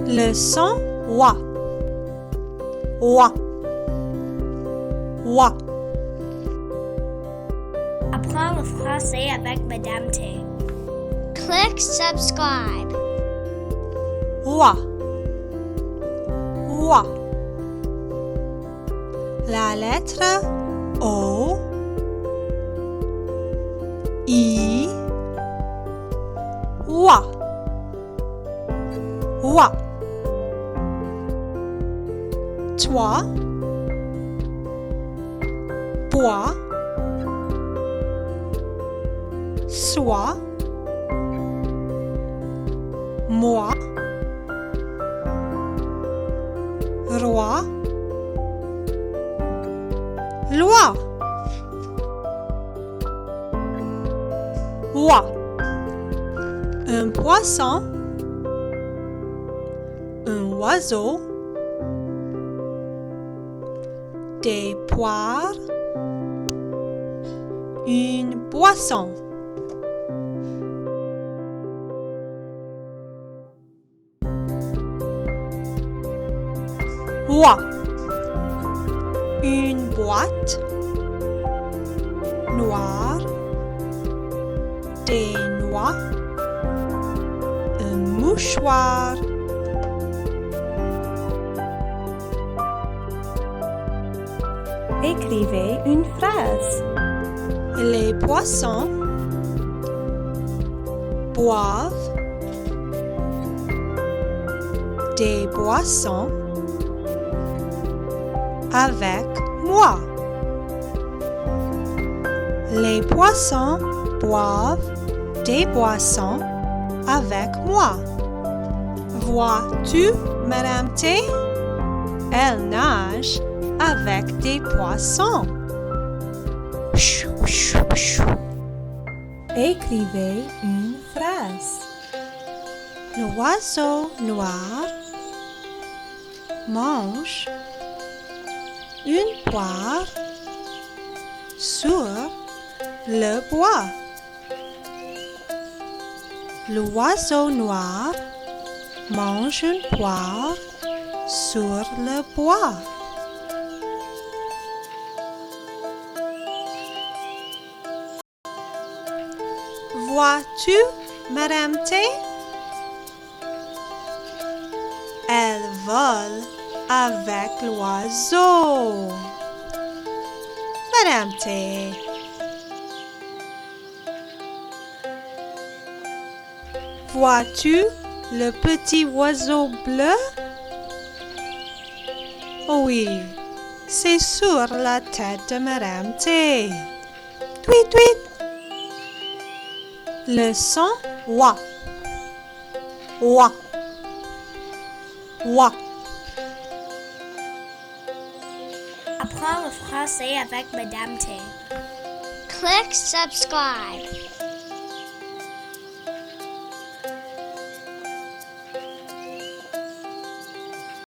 Le son wa. Wa. Wa. Apprends le français avec Mme T. Click subscribe. Wa. Wa. La lettre O, I, wa. Wa. Toi, bois, sois, moi, roi, loi. Oie. Un poisson, un oiseau, des poires, une boisson. Oie. Une boîte noire, des noix, un mouchoir. Écrivez une phrase. Les poissons boivent des boissons avec moi. Les poissons boivent des boissons avec moi. Vois-tu, Mme T? Elle nage avec des poissons. Écrivez une phrase. L'oiseau noir mange une poire sur le bois. L'oiseau noir mange une poire sur le bois. Vois-tu, Mme T? Elle vole avec l'oiseau. Mme T. Vois-tu le petit oiseau bleu? Oui, c'est sur la tête de Mme T. Tweet, tweet. Le son wa. Wa. Wa. Apprends le français avec Mme T. Click subscribe.